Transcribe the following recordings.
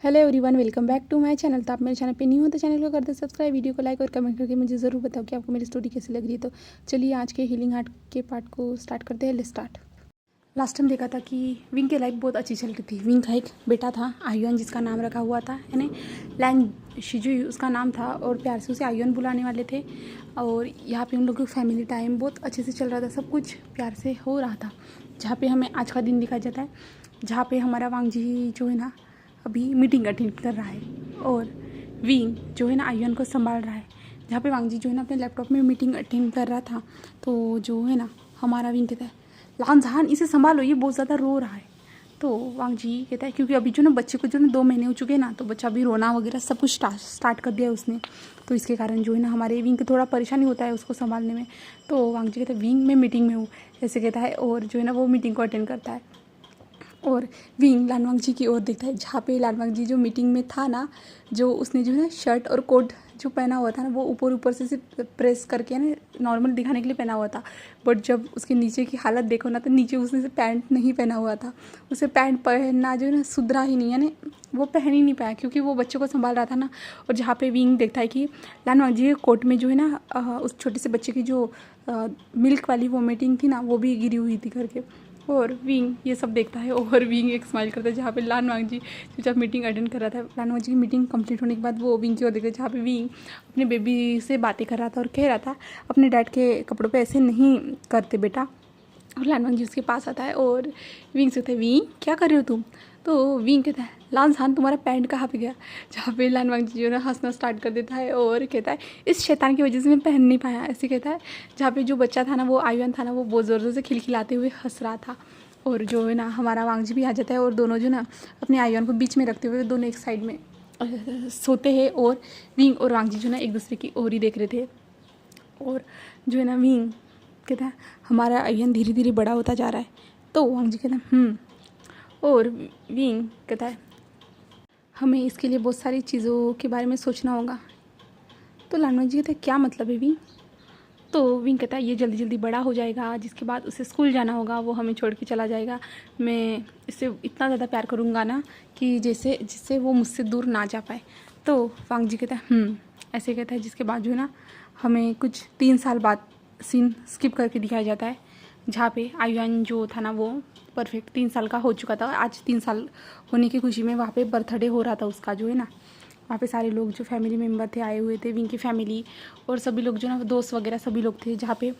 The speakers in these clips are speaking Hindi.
Hello everyone, welcome back to my channel. तो आप मेरे चैनल पे न्यू हो तो चैनल को कर दो सब्सक्राइब, वीडियो को लाइक और कमेंट करके मुझे ज़रूर बताओ कि आपको मेरी स्टोरी कैसी लग रही है। तो चलिए आज के हीलिंग हार्ट के पार्ट को स्टार्ट करते हैं। Let's start. लास्ट टाइम देखा था कि विंग की लाइफ बहुत अच्छी चल रही थी। विंग का एक बेटा था आयुन, जिसका नाम रखा हुआ था यानी लैंग शिजू उसका नाम था, और प्यार से उसे आयुन बुलाने वाले थे। और यहाँ पे उन लोगों की फैमिली टाइम बहुत अच्छे से चल रहा था, सब कुछ प्यार से हो रहा था। जहाँ पे हमें आज का दिन दिखाया जाता है, जहाँ पे हमारा वांग जी जो है ना अभी मीटिंग अटेंड कर रहा है, और विंग जो है ना आयुन को संभाल रहा है। जहाँ पे वांग जी जो है ना अपने लैपटॉप में मीटिंग अटेंड कर रहा था, तो जो है ना हमारा विंग कहता है, लान जहान इसे संभालो, ये बहुत ज़्यादा रो रहा है। तो वांग जी कहता है क्योंकि अभी जो ना बच्चे को जो ना 2 महीने हो चुके हैं ना, तो बच्चा अभी रोना वगैरह सब कुछ स्टार्ट कर दिया है उसने। तो इसके कारण जो है ना हमारे विंग को थोड़ा परेशानी होता है उसको संभालने में। तो वांग जी कहता है विंग मैं मीटिंग में हूँ ऐसे कहता है, और जो है ना वो मीटिंग को अटेंड करता है। और विंग लानवांग जी की ओर देखता है, जहाँ पे लानवांग जी जो मीटिंग में था ना, जो उसने जो है ना शर्ट और कोट जो पहना हुआ था ना, वो ऊपर ऊपर से सिर्फ प्रेस करके ना नॉर्मल दिखाने के लिए पहना हुआ था। बट जब उसके नीचे की हालत देखो ना, तो नीचे उसने से पैंट नहीं पहना हुआ था। उसे पैंट पहनना जो है ना सुधरा ही नहीं, यानी वो पहन ही नहीं पाया क्योंकि वो बच्चे को संभाल रहा था ना। और जहाँ पे विंग देखता है कि लानवांग जी के कोट में जो है ना उस छोटे से बच्चे की जो मिल्क वाली वोमिटिंग थी ना, वो भी गिरी हुई थी करके। और विंग ये सब देखता है, और विंग एक स्माइल करता है। जहाँ पे लानवांग जी जब मीटिंग अटेंड कर रहा था, लानवांग जी की मीटिंग कंप्लीट होने के बाद वो विंग की ओर देखते हैं, जहाँ पे विंग अपने बेबी से बातें कर रहा था और कह रहा था अपने डैड के कपड़ों पे ऐसे नहीं करते बेटा। और लानवांग जी उसके पास आता है और विंग से कहता है विंग क्या कर रहे हो तुम। तो विंग कहता है लानसान तुम्हारा पैंट कहाँ पे गया। जहाँ पे लानवांग जी जो है ना हंसना स्टार्ट कर देता है और कहता है इस शैतान की वजह से मैं पहन नहीं पाया ऐसे कहता है। जहाँ पे जो बच्चा था ना, वो आयुन था ना, वो बहुत ज़ोर ज़ोर से खिलखिलाते हुए हंस रहा था। और जो है ना हमारा वांग जी भी आ जाता है, और दोनों जो ना अपने आयुन को बीच में रखते हुए दोनों एक साइड में सोते हैं, और विंग और वांग जी जो ना एक दूसरे की ओर ही देख रहे थे। और जो है ना विंग कहता है हमारा आयुन धीरे धीरे बड़ा होता जा रहा है। तो वांग जी कहता है और विंग कहता है हमें इसके लिए बहुत सारी चीज़ों के बारे में सोचना होगा। तो लानवांग जी कहते हैं क्या मतलब है विंग। तो विंग कहता है ये जल्दी जल्दी बड़ा हो जाएगा, जिसके बाद उसे स्कूल जाना होगा, वो हमें छोड़ के चला जाएगा। मैं इससे इतना ज़्यादा प्यार करूँगा ना कि जैसे जिससे वो मुझसे दूर ना जा पाए। तो वांग जी कहता है ऐसे कहता है, जिसके बाद जो है ना हमें कुछ 3 साल बाद सीन स्किप करके दिखाया जाता है, जहाँ पे आयुन जो था ना वो परफेक्ट 3 साल का हो चुका था। आज 3 साल होने की खुशी में वहाँ पे बर्थडे हो रहा था उसका जो है ना। वहाँ पे सारे लोग जो फैमिली मेम्बर थे आए हुए थे, विंग की फैमिली और सभी लोग जो ना दोस्त वगैरह सभी लोग थे। जहाँ पे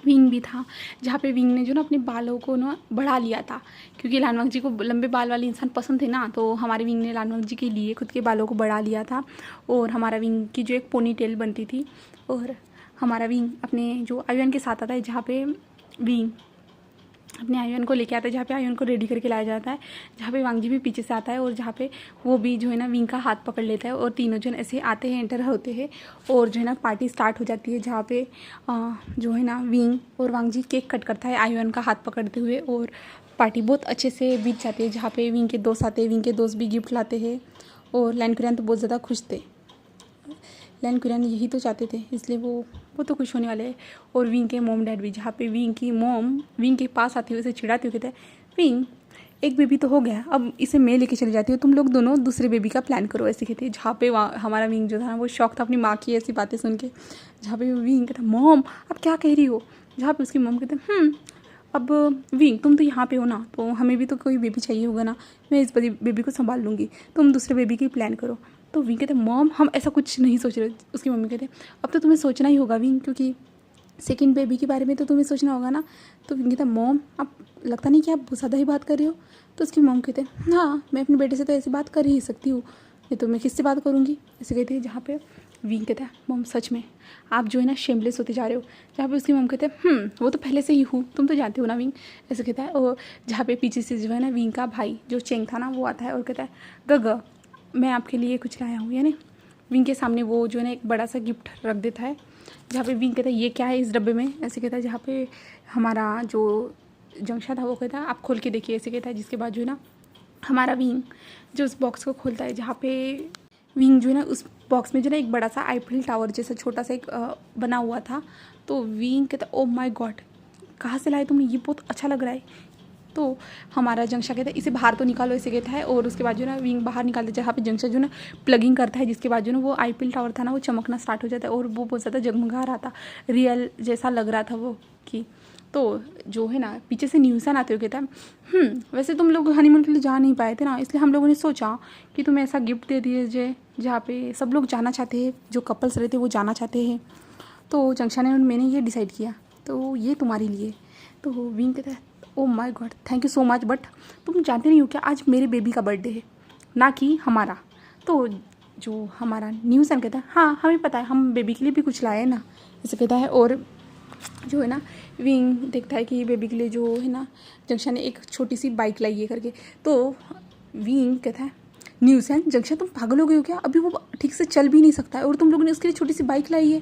विंग भी था, जहाँ पे विंग ने जो ना अपने बालों को ना बढ़ा लिया था, क्योंकि लानवांग जी को लंबे बाल वाले इंसान पसंद थे ना, तो हमारे विंग ने लानवांग जी के लिए खुद के बालों को बढ़ा लिया था। और हमारा विंग की जो एक पोनी टेल बनती थी, और हमारा विंग अपने जो आयुन के साथ आता है, जहाँ पे विंग अपने आयुन को लेके आता है, जहाँ पे आयुन को रेडी करके लाया जाता है, जहाँ पे वांग जी भी पीछे से आता है, और जहाँ पे वो भी जो है ना विंग का हाथ पकड़ लेता है, और तीनों जन ऐसे आते हैं, एंटर होते हैं, और जो है ना पार्टी स्टार्ट हो जाती है। जहाँ पे जो है ना विंग और वांग जी केक कट करता है आयुन का हाथ पकड़ते हुए, और पार्टी बहुत अच्छे से बीत जाती है। जहाँ पे विंग के दोस्त आते हैं, विंग के दोस्त भी गिफ्ट लाते हैं, और लैन कुरियन तो बहुत ज़्यादा खुश थे। लैन कुरियन यही तो चाहते थे, इसलिए वो तो खुश होने वाले हैं। और विंग के मॉम डैड भी, जहाँ पे विंग की मॉम विंग के पास आती हुई उसे चिढ़ाती हुई कहते हैं विंग एक बेबी तो हो गया, अब इसे मैं लेके चली जाती हूँ, तुम लोग दोनों दूसरे बेबी का प्लान करो ऐसे कहते हैं। जहाँ पे हमारा विंग जो था ना वो शौक था अपनी माँ की ऐसी बातें सुन के। जहाँ पे विंग कहता मॉम अब क्या कह रही हो। जहाँ पे उसकी मॉम कहते अब विंग तुम तो यहाँ पे हो ना, तो हमें भी तो कोई बेबी चाहिए होगा ना, मैं इस बेबी को संभाल लूँगी, तुम दूसरे बेबी की प्लान करो। तो विंग कहते मॉम हम ऐसा कुछ नहीं सोच रहे। उसकी मम्मी कहते अब तो तुम्हें सोचना ही होगा विंग, क्योंकि सेकंड बेबी के बारे में तो तुम्हें सोचना होगा ना। तो विंग कहता मॉम अब लगता नहीं कि आप बहुत ज़्यादा ही बात कर रही हो। तो उसकी मॉम कहते हाँ मैं अपने बेटे से तो ऐसी बात कर ही सकती हूँ, नहीं तो मैं किससे बात करूँगी ऐसे कहती है। जहाँ पे विंग कहता है मॉम सच में आप जो है ना शेमलेस होते जा रहे हो। जहाँ पे उसकी मॉम कहते हैं वो तो पहले से ही हूँ, तुम तो जानते हो ना विंग ऐसे कहता है। और जहाँ पे पीछे से जो है ना विंग का भाई जो चेंग था ना वो आता है और कहता है गग मैं आपके लिए कुछ लाया हूँ, यानी विंग के सामने वो जो है ना एक बड़ा सा गिफ्ट रख देता है। जहाँ पे विंग कहता है ये क्या है इस डब्बे में ऐसे कहता है। जहाँ पे हमारा जो जंक्शा था वो कहता है आप खोल के देखिए ऐसे कहता है। जिसके बाद जो है ना हमारा विंग जो उस बॉक्स को खोलता है, जहाँ पे विंग जो है ना उस बॉक्स में जो है ना एक बड़ा सा आईफिल टावर जैसा छोटा सा एक बना हुआ था। तो विंग कहता ओ माय गॉड कहाँ से लाए तुमने, ये बहुत अच्छा लग रहा है। तो हमारा जंक्शन कहता है इसे बाहर तो निकालो, ऐसे कहता है। और उसके बाद जो ना विंग बाहर निकालते जहाँ पे जंक्शन जो ना प्लगिंग करता है, जिसके बाद जो ना वो आईपीएल टावर था ना वो चमकना स्टार्ट हो जाता है और वो बहुत ज़्यादा जगमगा रहा था, रियल जैसा लग रहा था वो कि। तो जो है ना पीछे से न्यूसन आते हुए कहता है वैसे तुम लोग हनीमून के लिए जा नहीं पाए थे ना, इसलिए हम लोगों ने सोचा कि तुम्हें ऐसा गिफ्ट दे दीजिए जहाँ पे सब लोग जाना चाहते हैं, जो कपल्स रहते हैं वो जाना चाहते हैं। तो जंक्शन ने मैंने ये डिसाइड किया, तो ये तुम्हारे लिए। तो विंग कहता है oh my God thank you so much, but तुम जानते नहीं हो क्या आज मेरे बेबी का बर्थडे है, ना कि हमारा। तो जो हमारा न्यूसन कहता है हाँ हमें पता है, हम बेबी के लिए भी कुछ लाए ना, ऐसे कहता है। और जो है ना विंग देखता है कि बेबी के लिए जो है ना जंक्शन ने एक छोटी सी बाइक लाई है करके। तो विंग कहता है न्यूसन जंक्शन तुम पागल हो गए हो क्या, अभी वो ठीक से चल भी नहीं सकता है और तुम लोगों ने उसके लिए छोटी सी बाइक लाई है।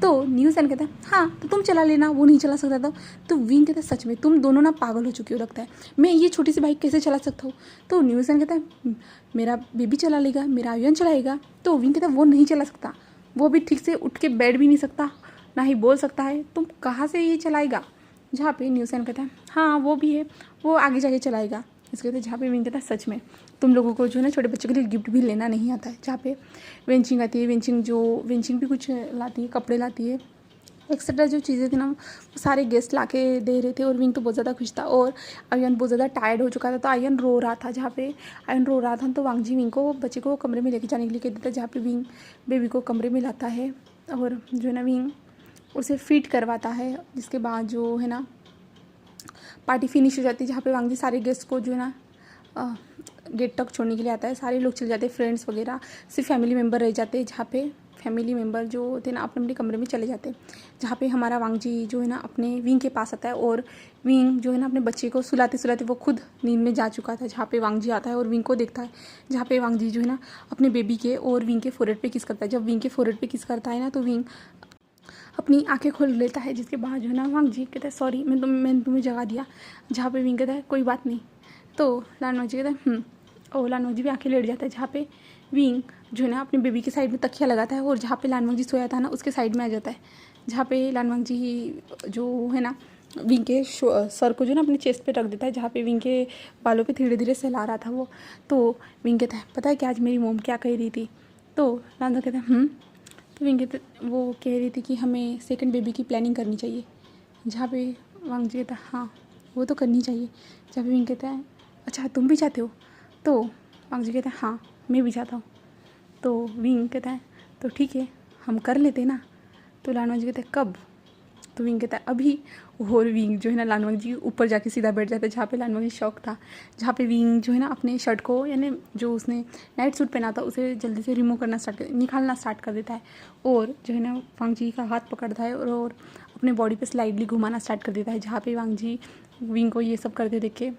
तो न्यूसन कहता है हाँ तो तुम चला लेना, वो नहीं चला सकता था। तो विंग कहता है सच में तुम दोनों ना पागल हो चुके हो लगता है, मैं ये छोटी सी बाइक कैसे चला सकता हूँ। तो न्यूसन कहता है मेरा बेबी चला लेगा, मेरा आर्यन चलाएगा। तो विंग कहता है वो नहीं चला सकता, वो अभी ठीक से उठ के बैठ भी नहीं सकता, ना ही बोल सकता है, तुम कहाँ से ये चलाएगा। जहाँ पे न्यूसन कहता है हाँ वो भी है, वो आगे जाके चलाएगा। इसके कहते जहाँ पे विंग कहता है सच में तुम लोगों को जो है ना छोटे बच्चों के लिए गिफ्ट भी लेना नहीं आता है। जहाँ पे वेंचिंग आती है, वेंचिंग भी कुछ लाती है, कपड़े लाती है, एक्सेट्रा जो चीज़ें थी ना वो सारे गेस्ट ला के दे रहे थे। और विंग तो बहुत ज़्यादा खुश था और आर्यन बहुत ज़्यादा टायर्ड हो चुका था, तो आर्यन रो रहा था। जहाँ पे आर्यन रो रहा था तो वांगजी विंग को बच्चे को कमरे में लेके जाने के लिए कहते थे, जहाँ पे विंग बेबी को कमरे में लाता है और जो है ना विंग उसे फीड करवाता है। जिसके बाद जो है ना पार्टी फिनिश हो जाती है, जहाँ पे वांगजी सारे गेस्ट को जो है ना गेट तक छोड़ने के लिए आता है। सारे लोग चले जाते हैं, फ्रेंड्स वगैरह, सिर्फ फैमिली मेम्बर रह जाते हैं। जहाँ पे फैमिली मेम्बर जो थे ना अपने अपने कमरे में चले जाते हैं। जहाँ पे हमारा वांगजी जो है ना अपने विंग के पास आता है और विंग जो है ना अपने बच्चे को सुलाते सुलाते वो खुद नींद में जा चुका था। जहाँ पे वांगजी आता है और विंग को देखता है, जहाँ पे वांगजी जो है ना अपने बेबी के और विंग के फोरहेड पे किस करता है। जब विंग के फोरहेड पे किस करता है ना तो विंग अपनी आंखें खोल लेता है। जिसके बाद जो है ना वांगजी कहता है सॉरी मैंने तुम्हें जगा दिया। जहाँ पे विंग कहता है कोई बात नहीं। तो लानवाजी कहता है और लानवाजी भी आंखें लेट जाता है। जहाँ पे विंग जो है ना अपने बेबी के साइड में तकिया लगाता है और जहाँ पे लानवाजी सोया था ना उसके साइड में आ जाता है। जहाँ पे लानवाजी जो है ना विंग के सर को जो ना अपने चेस्ट पे रख देता है, जहाँ पे विंग के बालों पे धीरे धीरे सहला रहा था वो। तो विंग कहता है पता है कि आज मेरी मोम क्या कह रही थी। तो लानवा कहता है तो विंग कहते वो कह रही थी कि हमें सेकंड बेबी की प्लानिंग करनी चाहिए। जहाँ पे वांगजी कहता है हाँ वो तो करनी चाहिए। जहाँ पे विंग कहता है अच्छा तुम भी चाहते हो। तो वांगजी कहता है हाँ मैं भी चाहता हूँ। तो विंग कहता है तो ठीक है हम कर लेते ना। तो लानवाजी कहता है कब। तो विंग कहता है अभी। और विंग जो है ना लानवाजी ऊपर जाके सीधा बैठ जाता है, जहाँ पे लानवाजी शौक था। जहाँ पे विंग जो है ना अपने शर्ट को यानी जो उसने नाइट सूट पहना था उसे जल्दी से रिमूव करना निकालना स्टार्ट कर देता है। और जो है ना वांगजी का हाथ पकड़ता है और अपने बॉडी पे स्लाइडली घुमाना स्टार्ट कर देता है। जहाँ पे वांगजी विंग को ये सब करते देख के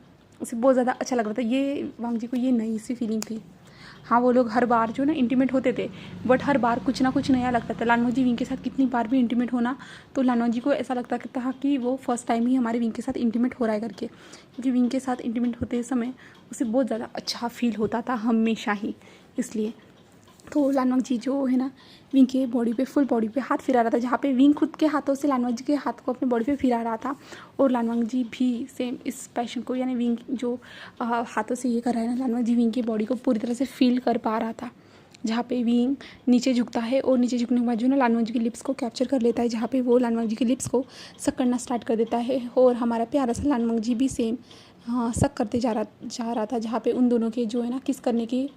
उसे बहुत ज़्यादा अच्छा लग रहा था। ये वांगजी को ये नई सी फीलिंग थी। हाँ वो लोग हर बार जो ना इंटीमेट होते थे, बट हर बार कुछ ना कुछ नया लगता था। लानवाजी विंग के साथ कितनी बार भी इंटीमेट होना तो लानवाजी को ऐसा लगता था कि वो फर्स्ट टाइम ही हमारे विंग के साथ इंटीमेट हो रहा है करके, क्योंकि विंग के साथ इंटीमेट होते समय उसे बहुत ज़्यादा अच्छा फील होता था हमेशा ही। इसलिए तो लानवाजी जो है ना विंग के बॉडी पे फुल बॉडी पे हाथ फिरा रहा था, जहाँ पे विंग खुद के हाथों से लानवाजी के हाथ को अपने बॉडी पे फिरा रहा था। और लानवाजी भी सेम इस पैशन को यानी विंग जो हाथों से ये कर रहा है ना, लानवाजी विंग की बॉडी को पूरी तरह से फील कर पा रहा था। जहाँ पे विंग नीचे झुकता है और नीचे झुकने के बाद जो ना लानवाजी की लिप्स को कैप्चर कर लेता है, जहाँ पे वो लानवाजी की लिप्स को सक करना स्टार्ट कर देता है। और हमारा प्यारा सा लानवाजी भी सेम सक करते जा रहा था, जहाँ पे उन दोनों के जो है ना किस करने की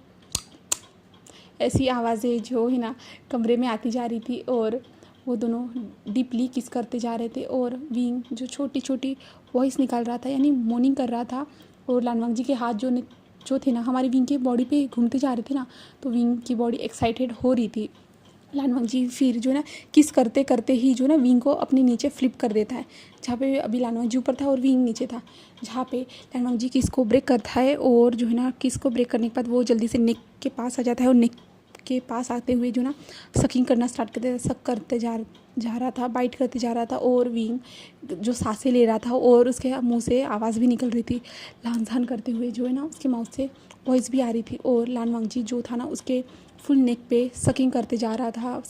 ऐसी आवाज़ें जो है ना कमरे में आती जा रही थी और वो दोनों डीपली किस करते जा रहे थे। और विंग जो छोटी छोटी वॉइस निकाल रहा था यानी मोर्निंग कर रहा था। और लानवाजी के हाथ जो थे ना हमारी विंग के बॉडी पे घूमते जा रहे थे ना, तो विंग की बॉडी एक्साइटेड हो रही थी। लानवाजी फिर जो है ना किस करते करते ही जो ना विंग को अपने नीचे फ्लिप कर देता है, जहाँ पे अभी लानवाजी ऊपर था और विंग नीचे था। जहाँ पे लानवाजी किस को ब्रेक करता है और जो है ना किस को ब्रेक करने के बाद वो जल्दी से नेक के पास आ जाता है और नेक के पास आते हुए जो ना सकिंग करना स्टार्ट करते, सक करते जा रहा था, बाइट करते जा रहा था और विंग जो सांसें ले रहा था और उसके मुंह से आवाज़ भी निकल रही थी, लान झान करते हुए जो है ना उसके माउथ से वॉइस भी आ रही थी। और लान वांगजी जो था ना उसके फुल नेक पे सकिंग करते जा रहा था,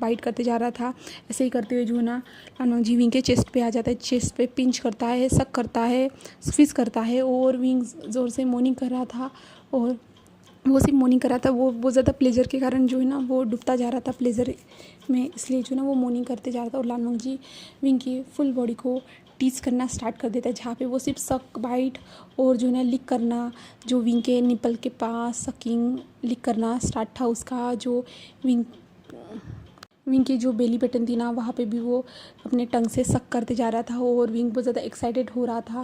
बाइट करते जा रहा था। ऐसे ही करते हुए जो है ना लान वांगजी विंग के चेस्ट पे आ जाता है, चेस्ट पे पिंच करता है, सक करता है, स्क्वीज करता है और विंग ज़ोर से मोर्निंग कर रहा था। और वो सिर्फ मोर्निंग कर रहा था, वो बहुत ज़्यादा प्लेजर के कारण जो है ना वो डूबता जा रहा था प्लेजर में, इसलिए जो है ना वो मोर्निंग करते जा रहा था। और लान वांगजी विंग की फुल बॉडी को टीच करना स्टार्ट कर देता है, जहाँ पे वो सिर्फ सक बाइट और जो है ना लिक करना, जो विंग के निपल के पास सकिंग लिक करना स्टार्ट था उसका। जो विंग की जो बेली बटन थी ना वहाँ पे भी वो अपने टंग से सक करते जा रहा था और विंग बहुत ज़्यादा एक्साइटेड हो रहा था।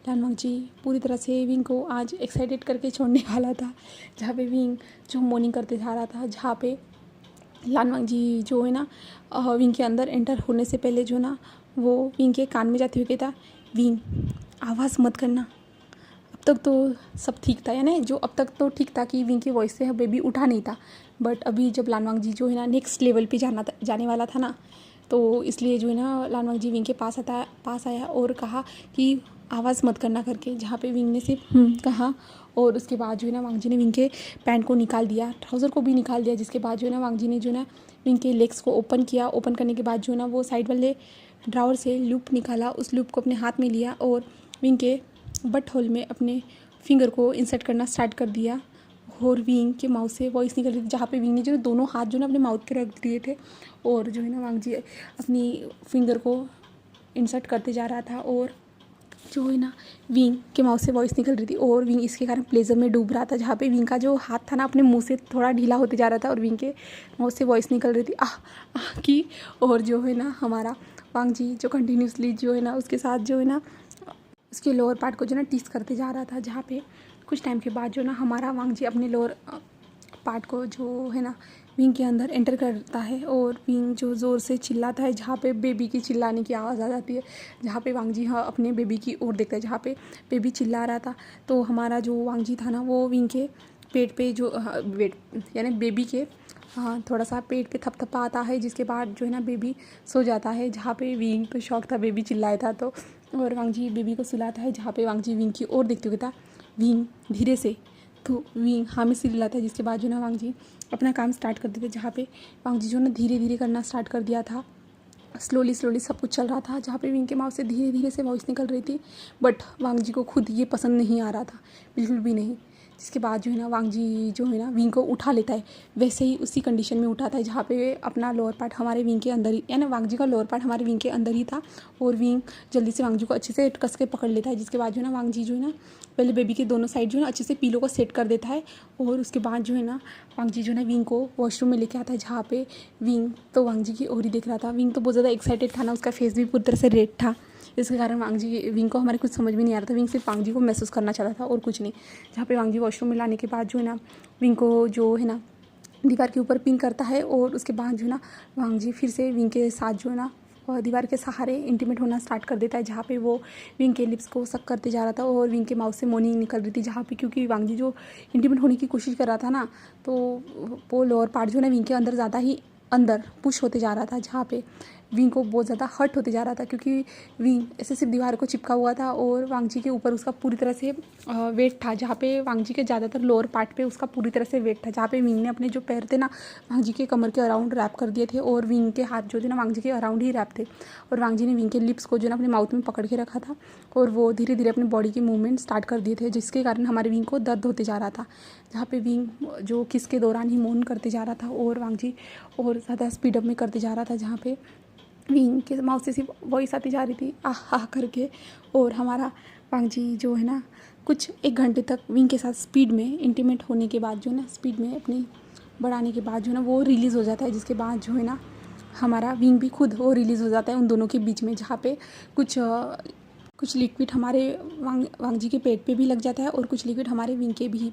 लान वांगजी पूरी तरह से विंग को आज एक्साइटेड करके छोड़ने वाला था, जहाँ पे विंग जो मोर्निंग करते जा रहा था, जहाँ पे लान वांगजी जो है ना विंग के अंदर एंटर होने से पहले जो ना वो विंग के कान में जाते हुए कहता, विंग आवाज़ मत करना। अब तक तो सब ठीक था, यानी जो अब तक तो ठीक था कि विंग की वॉइस से बेबी उठा नहीं था, बट अभी जब लान वांगजी जो है ना नेक्स्ट लेवल पे जाने वाला था ना, तो इसलिए जो है ना लान वांगजी विंग के पास आया और कहा कि आवाज़ मत करना करके, जहाँ पे विंग ने सिर्फ कहा। और उसके बाद जो है ना वांगजी ने विंग के पैंट को निकाल दिया, ट्राउज़र को भी निकाल दिया, जिसके बाद जो है ना वांगजी ने जो है ना विंग के लेग्स को ओपन किया। ओपन करने के बाद जो है ना वो साइड वाले ड्रावर से लूप निकाला, उस लूप को अपने हाथ में लिया और विंग के बट होल में अपने फिंगर को इंसर्ट करना स्टार्ट कर दिया। और विंग के माउथ से वॉइस निकल रही थी, जहाँ पे विंग ने जो दोनों हाथ जो ना अपने माउथ पे रख दिए थे और जो है ना वांगजी अपनी फिंगर को इंसर्ट करते जा रहा था और जो है ना विंग के माउथ से वॉइस निकल रही थी और विंग इसके कारण प्लेजर में डूब रहा था, जहाँ पे विंग का जो हाथ था ना अपने मुंह से थोड़ा ढीला होते जा रहा था और विंग के माउथ से वॉइस निकल रही थी आह आह की। और जो है ना हमारा वांगजी जो कंटिन्यूसली जो है ना उसके साथ जो है ना उसके लोअर पार्ट को जो ना टीस करते जा रहा था, जहाँ पे कुछ टाइम के बाद जो ना हमारा वांगजी अपने लोअर पार्ट को जो है ना विंग के अंदर एंटर करता है और विंग जो ज़ोर से चिल्लाता है, जहाँ पे बेबी की चिल्लाने की आवाज़ आ जाती है, जहाँ पे वांगजी अपने बेबी की ओर देखता है, जहाँ पे बेबी चिल्ला रहा था। तो हमारा जो वांगजी था ना वो विंग के पेट पे जो वेट यानी बेबी के थोड़ा सा पेट पे थपथपा आता है, जिसके बाद जो है ना बेबी सो जाता है, जहाँ पे विंग तो शौक था बेबी चिल्लाया था तो। और वांगजी बेबी को सुलाता है, जहाँ पे वांगजी विंग की ओर देखते हुए था, विंग धीरे से, तो विंग हाँ में सिल लाता है, जिसके बाद जो ना वांगजी अपना काम स्टार्ट कर देते, जहाँ पे वांगजी जो ना धीरे धीरे करना स्टार्ट कर दिया था। स्लोली सब कुछ चल रहा था, जहाँ पे विंग के माउथ से धीरे धीरे से वॉइस निकल रही थी, बट वांगजी को खुद ये पसंद नहीं आ रहा था, बिल्कुल भी नहीं। जिसके बाद जो है ना वांगजी जो है ना विंग को उठा लेता है, वैसे ही उसी कंडीशन में उठाता है जहाँ पे अपना लोअर पार्ट हमारे विंग के अंदर ही, यानी वांगजी का लोअर पार्ट हमारे विंग के अंदर ही था और विंग जल्दी से वांगजी को अच्छे से कस के पकड़ लेता है। जिसके बाद जो है ना वांगजी जो है ना पहले बेबी के दोनों साइड जो है ना अच्छे से पीलो को सेट कर देता है और उसके बाद जो है ना वांगजी जो है ना विंग को वॉशरूम में लेके आता है, जहाँ पे विंग तो वांगजी की ओर ही देख रहा था। विंग तो बहुत ज़्यादा एक्साइटेड था ना, उसका फेस भी पूरी तरह से रेड था, इसके कारण विंग को हमारे कुछ समझ में नहीं आ रहा था, विंग सिर्फ वांगजी को महसूस करना चाहता था और कुछ नहीं। जहाँ पे वांगजी वॉशरूम में लाने के बाद जो है ना विंग को जो है ना दीवार के ऊपर पिन करता है और उसके बाद जो है ना वांगजी फिर से विंग के साथ जो है ना दीवार के सहारे इंटीमेट होना स्टार्ट कर देता है, जहाँ पे वो विंग के लिप्स को सक करते जा रहा था और विंग के माउथ से मोर्निंग निकल रही थी, जहाँ पे क्योंकि वांगजी जो इंटीमेट होने की कोशिश कर रहा था ना, तो वो लोअर पार्ट जो है ना विंग के अंदर ज़्यादा ही अंदर पुश होते जा रहा था, जहाँ पे विंग को बहुत ज़्यादा हर्ट होते जा रहा था, क्योंकि विंग ऐसे सिर्फ दीवार को चिपका हुआ था और वांगजी के ऊपर उसका पूरी तरह से वेट था, जहाँ पे वांगजी के ज़्यादातर लोअर पार्ट पे उसका पूरी तरह से वेट था, जहाँ पे विंग ने अपने जो पैर थे ना वांगजी के कमर के अराउंड रैप कर दिए थे और विंग के हाथ जो थे ना वांगजी के अराउंड ही रैप थे और वांगजी ने विंग के लिप्स को जो ना अपने माउथ में पकड़ के रखा था और वो धीरे धीरे अपनी बॉडी की मूवमेंट स्टार्ट कर दिए थे, जिसके कारण हमारे विंग को दर्द होते जा रहा था, जहाँ पे विंग जो किस के दौरान ही मौन करते जा रहा था और वांगजी और ज़्यादा स्पीडअप में करते जा रहा था, जहाँ पे विंग के माउथ से सिर्फ वॉइस आती जा रही थी आह आह करके। और हमारा वांगजी जो है ना कुछ 1 घंटे तक विंग के साथ स्पीड में इंटीमेट होने के बाद जो है ना स्पीड में अपनी बढ़ाने के बाद जो है ना वो रिलीज़ हो जाता है, जिसके बाद जो है ना हमारा विंग भी खुद वो रिलीज़ हो जाता है उन दोनों के बीच में, जहाँ पे कुछ लिक्विड हमारे वांगजी के पेट पे भी लग जाता है और कुछ लिक्विड हमारे विंग के भी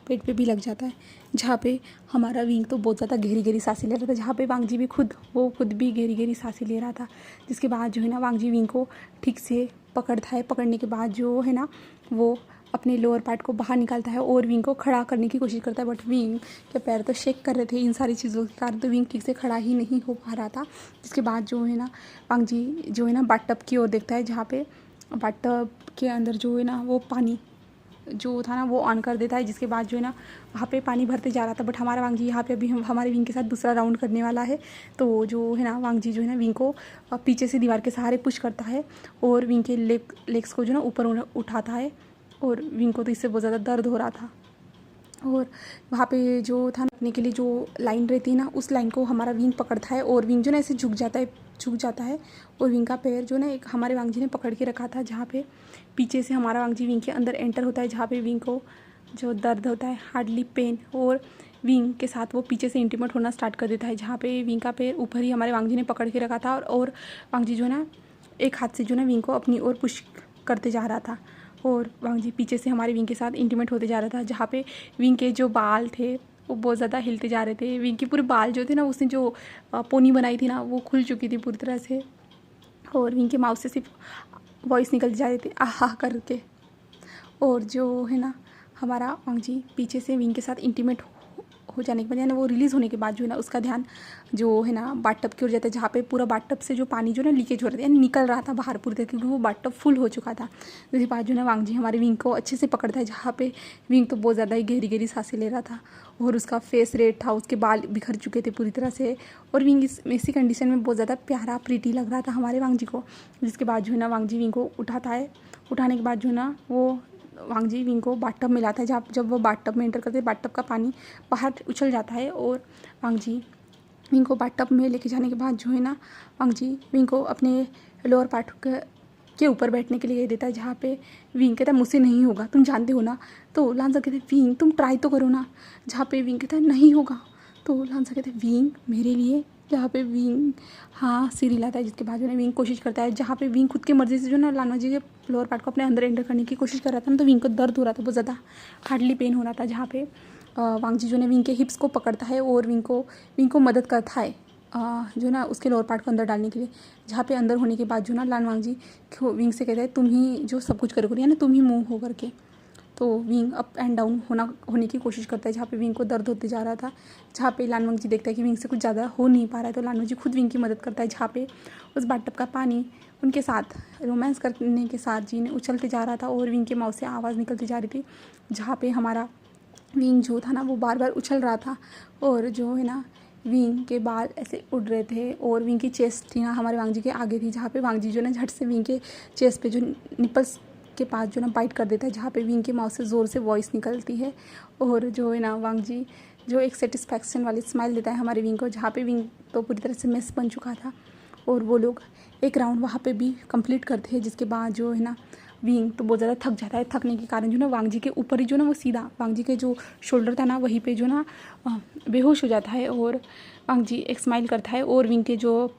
पेट पे भी लग जाता है, जहाँ पे हमारा विंग तो बहुत ज़्यादा गहरी गहरी सांसें ले रहा था, जहाँ पे वांगजी भी खुद भी गहरी गहरी सांसें ले रहा था। जिसके बाद जो है ना वांगजी विंग को ठीक से पकड़ता है, पकड़ने के बाद जो है ना वो अपने लोअर पार्ट को बाहर निकालता है और विंग को खड़ा करने की कोशिश करता है, बट विंग के पैर तो शेक कर रहे थे इन सारी चीज़ों के कारण, तो विंग ठीक से खड़ा ही नहीं हो पा रहा था। जिसके बाद जो है ना वांग जी जो है ना बाथ टब की ओर देखता है, जहाँ पे बाथ टब के अंदर जो है ना वो पानी जो था ना वो ऑन कर देता है। जिसके बाद जो है ना वहाँ पे पानी भरते जा रहा था, बट हमारा वांग जी यहाँ पे अभी हमारे विंग के साथ दूसरा राउंड करने वाला है। तो जो है ना वांग जी जो है ना विंग को पीछे से दीवार के सहारे पुश करता है और विंग के लेग्स को जो ना ऊपर उठाता है, और विंग को तो इससे बहुत ज़्यादा दर्द हो रहा था। और वहाँ पे जो था रखने के लिए जो लाइन रहती है ना, उस लाइन को हमारा विंग पकड़ता है और विंग जो ना ऐसे झुक जाता है और विंग का पैर जो ना एक हमारे वांग जी ने पकड़ के रखा था, जहाँ पे पीछे से हमारा वांग जी विंग के अंदर एंटर होता है, जहाँ पे विंग को जो दर्द होता है, हार्डली पेन, और विंग के साथ वो पीछे से इंटीमेट होना स्टार्ट कर देता है, जहाँ पे विंग का पैर ऊपर ही हमारे वांग जी ने पकड़ के रखा था और वांग जी जो ना एक हाथ से जो ना विंग को अपनी ओर पुश करते जा रहा था और वांग जी पीछे से हमारे विंग के साथ इंटीमेट होते जा रहा था, जहाँ पे विंग के जो बाल थे वो बहुत ज़्यादा हिलते जा रहे थे। विंग के पूरे बाल जो थे ना, उसने जो पोनी बनाई थी ना वो खुल चुकी थी पूरी तरह से, और विंग के माउथ से सिर्फ वॉइस निकल जा रही थी आहा करके। और जो है ना हमारा वांग जी पीछे से विंग के साथ इंटीमेट हो जाने के बाद, यानी वो रिलीज़ होने के बाद जो है ना उसका ध्यान जो है ना बाथ टब की ओर जाता है, जहाँ पे पूरा बाथ टब से जो पानी जो ना लीकेज हो रहा था, यानी निकल रहा था बाहर पूरी तरह, क्योंकि वो बाथ टब फुल हो चुका था। उसके बाद जो है ना वांग जी हमारे विंग को अच्छे से पकड़ता है, जहाँ पे विंग तो बहुत ज़्यादा ही गहरी गहरी सांसें ले रहा था और उसका फेस रेड था, उसके बाल बिखर चुके थे पूरी तरह से, और विंग इसी कंडीशन में बहुत ज़्यादा प्यारा प्रीटी लग रहा था हमारे वांग जी को। जिसके बाद जो है ना वांग जी विंग को उठाता है, उठाने के बाद जो है ना वो वांग जी विंग को बाथ टब में लाता है, जब वो बाथ टब में एंटर करते हैं बाथ टब का पानी बाहर उछल जाता है, और वांग जी विंग को बाथ टब में लेके जाने के बाद जो है ना वांग जी विंग को अपने लोअर पार्ट के ऊपर बैठने के लिए कह देता है, जहाँ पे विंग कहता है मुझसे नहीं होगा, तुम जानते हो ना। तो लांसा कहते हैं विंग तुम ट्राई तो करो ना, जहाँ पे विंग कहता है नहीं होगा। तो लांसा कहते हैं विंग मेरे लिए, जहाँ पे विंग हाँ सिर हिलाता है। जिसके बाद जो है विंग कोशिश करता है, जहाँ पे विंग खुद की मर्ज़ी से जो ना लानवा जी के लोअर पार्ट को अपने अंदर एंटर करने की कोशिश कर रहा था ना, तो विंग को दर्द हो रहा था बहुत ज़्यादा, हार्डली पेन हो रहा था, जहाँ पे वांग जी जो है विंग के हिप्स को पकड़ता है और विंग को मदद करता है जो ना उसके लोअर पार्ट को अंदर डालने के लिए। जहाँ पे अंदर होने के बाद जो ना लान वांग जी विंग से कहता है तुम ही जो सब कुछ करोगे, यानी तुम ही मूव हो करके। तो विंग अप एंड डाउन होने की कोशिश करता है, जहाँ पे विंग को दर्द होते जा रहा था, जहाँ पे लान वांग जी देखता है कि विंग से कुछ ज़्यादा हो नहीं पा रहा है, तो लान वांग जी खुद विंग की मदद करता है, जहाँ पे उस बाथ टब का पानी उनके साथ रोमांस करने के साथ जी ने उछलते जा रहा था और विंग के माउथ से आवाज़ निकलती जा रही थी, जहाँ पे हमारा विंग जो था ना वो बार बार उछल रहा था, और जो है ना विंग के बाल ऐसे उड़ रहे थे, और विंग की चेस्ट थी ना हमारे वांग जी के आगे थी, जहाँ पे वांग जी जो ना झट से विंग के चेस्ट पे जो निपल्स के पास जो ना बाइट कर देता है, जहाँ पे विंग के माउथ से ज़ोर से वॉइस निकलती है, और जो है ना वांग जी जो एक सेटिस्फैक्शन वाली स्माइल देता है हमारे विंग को, जहाँ पे विंग तो पूरी तरह से मेस बन चुका था। और वो लोग एक राउंड वहाँ पे भी कंप्लीट करते हैं। जिसके बाद जो है ना विंग तो बहुत ज़्यादा थक जाता है, थकने के कारण जो ना वांग जी के ऊपर ही जो ना वो सीधा वांग जी के जो शोल्डर था ना वहीं पे जो ना बेहोश हो जाता है, और वांग जी एक स्माइल करता है और विंग के जो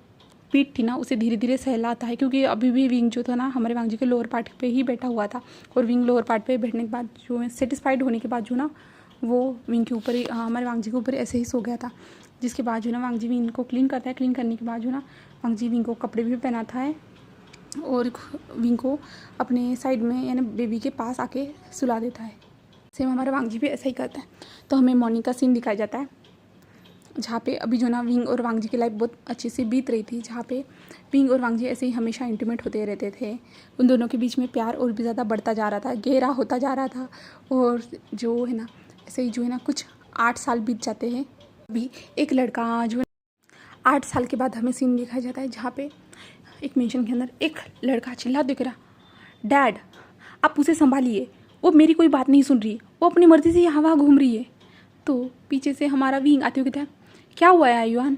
पीठ थी ना उसे धीरे धीरे सहलाता है, क्योंकि अभी भी विंग जो था ना हमारे वांग जी के लोअर पार्ट पे ही बैठा हुआ था, और विंग लोअर पार्ट पे बैठने के बाद जो है सेटिस्फाइड होने के बाद जो ना वो विंग के ऊपर ही हमारे वांग जी के ऊपर ऐसे ही सो गया था। जिसके बाद जो ना वांग जी विंग को क्लीन करता है, क्लीन करने के बाद जो ना वांग जी विंग को कपड़े भी पहनाता है और विंग को अपने साइड में यानी बेबी के पास आके सुला देता है। सेम हमारा वांग जी भी ऐसा ही करता है। तो हमें मॉर्निंग का सीन दिखाया जाता है, जहाँ पे अभी जो ना विंग और वांग जी की लाइफ बहुत अच्छे से बीत रही थी, जहाँ पे विंग और वांग जी ऐसे ही हमेशा इंटीमेट होते रहते थे। उन दोनों के बीच में प्यार और भी ज़्यादा बढ़ता जा रहा था, गहरा होता जा रहा था, और जो है ना ऐसे ही जो है ना कुछ 8 साल बीत जाते हैं। अभी एक लड़का जो है 8 साल के बाद हमें सीन दिखाया जाता है, जहाँ पे एक मेंशन के अंदर एक लड़का चिल्ला दिख रहा, डैड आप उसे संभालिए, वो मेरी कोई बात नहीं सुन रही है, वो अपनी मर्ज़ी से यहाँ वहाँ घूम रही है। तो पीछे से हमारा विंग आते हुए कहता है क्या हुआ है आयुआन।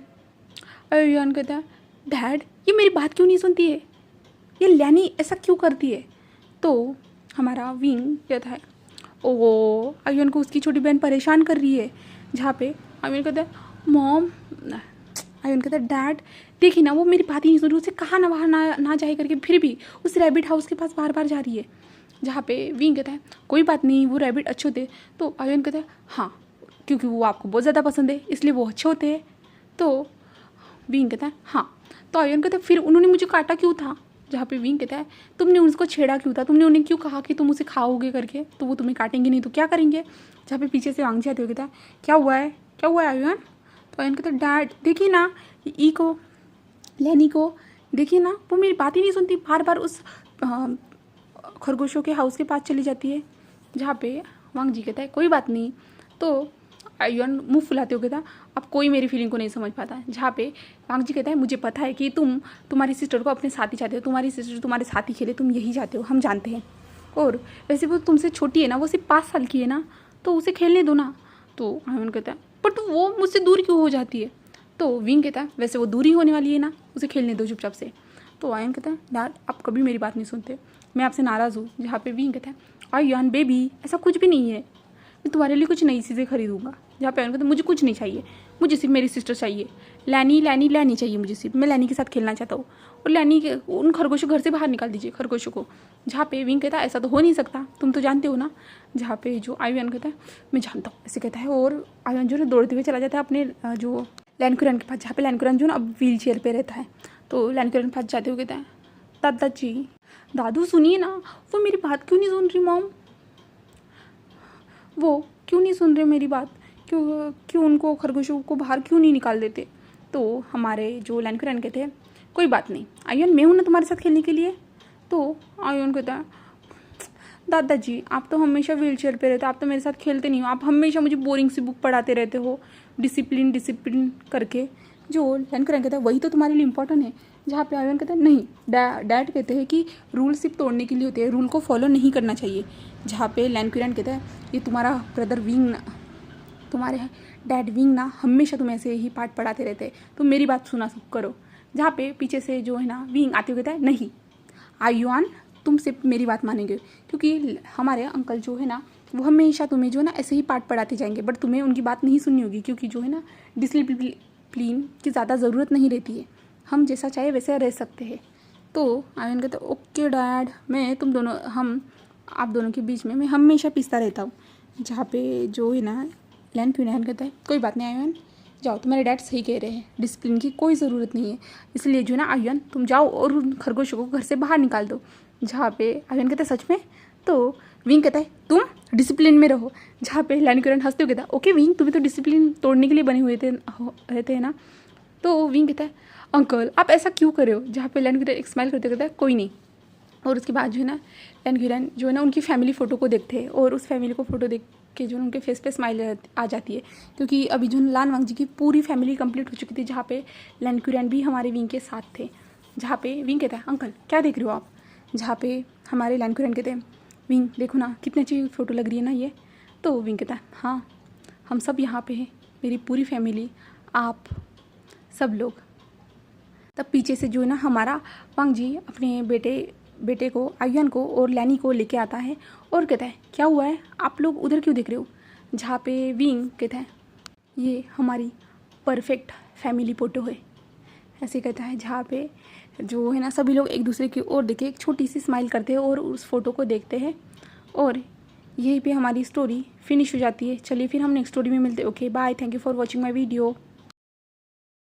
आयुआन कहता है डैड ये मेरी बात क्यों नहीं सुनती है, ये लैनी ऐसा क्यों करती है। तो हमारा विंग कहता है ओ आयुआन को उसकी छोटी बहन परेशान कर रही है, जहाँ पे आयुआन कहता है मॉम। आयुआन कहता है डैड देखिए ना वो मेरी बात ही नहीं सुन रही, उसे कहाँ ना वहाँ ना जाए करके फिर भी उस रैबिट हाउस के पास बार बार जा रही है। जहाँ पे विंग कहता है कोई बात नहीं वो रैबिट अच्छे होते। तो आयुआन कहता है हाँ क्योंकि वो आपको बहुत ज़्यादा पसंद है इसलिए वो अच्छे होते हैं। तो विंग कहता है हाँ। तो आयुआन कहता है फिर उन्होंने मुझे काटा क्यों था। जहाँ पे विंग कहता है तुमने उसको छेड़ा क्यों था, तुमने उन्हें क्यों कहा कि तुम उसे खाओगे करके, तो वो तुम्हें काटेंगे नहीं तो क्या करेंगे। जहाँ पे पीछे से वांग जी आते हुए कहता है क्या हुआ है, क्या हुआ है आयुन। तो आयुन कहता है डैड देखिए ना ई को, लैनी को देखिए ना, वो मेरी बात ही नहीं सुनती, बार बार उस खरगोशों के हाउस के पास चली जाती है। जहाँ पे वांग जी कहता है कोई बात नहीं। तो आयुन मुंह फुलाते हुए कहता अब कोई मेरी फीलिंग को नहीं समझ पाता। जहाँ पे वांग जी कहता है मुझे पता है कि तुम्हारी सिस्टर को अपने साथ ही चाहते हो, तुम्हारी सिस्टर तुम्हारे साथ ही खेले, तुम यही चाहते हो, हम जानते हैं। और वैसे वो तुमसे छोटी है ना, वो सिर्फ 5 साल की है ना, तो उसे खेलने दो ना। तो आयुन कहता है बट वो मुझसे दूर क्यों हो जाती है। तो विंग कहता है वैसे वो दूरी होने वाली है ना, उसे खेलने दो चुपचाप से। तो आयुन कहता है डैड आप कभी मेरी बात नहीं सुनते, मैं आपसे नाराज़ हूँ। जहाँ पे विंग कहता है आयुन बेबी ऐसा कुछ भी नहीं है, मैं तुम्हारे लिए कुछ नई चीज़ें खरीदूंगा। जहाँ पे आयुन कहता है मुझे कुछ नहीं चाहिए, मुझे सिर्फ मेरी सिस्टर चाहिए, लैनी लैनी लैनी चाहिए मुझे सिर्फ, मैं लैनी के साथ खेलना चाहता हूँ। और लैनी के उन खरगोशों घर से बाहर निकाल दीजिए खरगोशों को। जहाँ पे विंग कहता है ऐसा तो हो नहीं सकता, तुम तो जानते हो ना। जहाँ पे जो आयुन कहता है मैं जानता हूँ ऐसे कहता है। और आयुन जो है दौड़ते हुए चला जाता है अपने जो लैनकुरन के पास, जहाँ पे लैनकुरन जो ना अब व्हील चेयर पर रहता है। तो लैनकुरन के पास जाते हुए कहता है दादाजी, दादू सुनिए ना, वो मेरी बात क्यों नहीं सुन रही मॉम, वो क्यों नहीं सुन रहे मेरी बात, क्यों उनको खरगोशों को बाहर क्यों नहीं निकाल देते। तो हमारे जो लैनकुरन कहते हैं कोई बात नहीं आयुन, मैं हूँ ना तुम्हारे साथ खेलने के लिए। तो आयुन कहता है दादाजी आप तो हमेशा व्हील चेयर पर रहते, आप तो मेरे साथ खेलते नहीं हो, आप हमेशा मुझे बोरिंग सी बुक पढ़ाते रहते हो डिसिप्लिन डिसिप्लिन करके। जो लैनकुरन कहता है वही तो तुम्हारे लिए इम्पोर्टेंट है। जहाँ पे आयुन कहता है नहीं, डैड कहते हैं कि रूल सिर्फ तोड़ने के लिए होते हैं, रूल को फॉलो नहीं करना चाहिए। जहाँ पे लैनकुरन कहता है ये तुम्हारा ब्रदर विंग ना, तुम्हारे डैड विंग ना हमेशा तुम ऐसे ही पाठ पढ़ाते रहते हैं, तुम मेरी बात सुना करो। जहाँ पे पीछे से जो है ना विंग आते हुए कहता है नहीं आयुन तुम सिर्फ मेरी बात मानेंगे, क्योंकि हमारे अंकल जो है ना वो हमेशा तुम्हें जो है ना ऐसे ही पाठ पढ़ाते जाएंगे, बट तुम्हें उनकी बात नहीं सुननी होगी, क्योंकि जो है ना डिसिप्लिन की ज़्यादा ज़रूरत नहीं रहती है, हम जैसा चाहे वैसे रह सकते हैं। तो आयुन कहते ओके डैड, मैं तुम दोनों आप दोनों के बीच में मैं हमेशा पिसता रहता हूँ। जहाँ पे जो है ना लैनकुरन कहता है कोई बात नहीं आयुन, जाओ तुम्हारे डैड सही कह रहे हैं, डिसिप्लिन की कोई ज़रूरत नहीं है, इसलिए जो है ना आयुन तुम जाओ और उन खरगोशों को घर से बाहर निकाल दो। जहाँ पे आयुन कहता है सच में। तो विंग कहता है तुम डिसिप्लिन में रहो। जहाँ पे लैनकुरन हंसते हुए कहता है ओके विंग, तुम्हें तो डिसिप्लिन तोड़ने के लिए बने हुए रहते हैं ना। तो विंग कहता है अंकल आप ऐसा क्यों कर रहे हो। जहाँ पे लैनकुरन एक स्माइल करते कहता है कोई नहीं। और उसके बाद जो है ना लैनकुरन जो है ना उनकी फैमिली फ़ोटो को देखते हैं, और उस फैमिली को फ़ोटो देख के जो उनके फेस पे स्माइल आ जाती है, क्योंकि अभी जो लान वांग जी की पूरी फैमिली कंप्लीट हो चुकी थी। जहाँ पे लैनकुरन भी हमारे विंग के साथ थे। जहाँ पे विंग कहता है अंकल क्या देख रहे हो आप। जहाँ पे हमारे लैनकुरन कहते हैं विंग देखो ना कितनी अच्छी फ़ोटो लग रही है ना ये। तो विंग कहता है हाँ हम सब यहाँ पे हैं, मेरी पूरी फैमिली, आप सब लोग। तब पीछे से जो है ना हमारा वांग जी अपने बेटे को आयुन को और लैनी को लेके आता है और कहता है क्या हुआ है आप लोग उधर क्यों देख रहे हो। जहाँ पे विंग कहता है ये हमारी परफेक्ट फैमिली फ़ोटो है, ऐसे कहता है। जहाँ पे जो है ना सभी लोग एक दूसरे की ओर देखे एक छोटी सी स्माइल करते हैं और उस फ़ोटो को देखते हैं, और यहीं पे हमारी स्टोरी फिनिश हो जाती है। चलिए फिर हम नेक्स्ट स्टोरी में मिलते हैं। Okay bye, thank you for watching my video.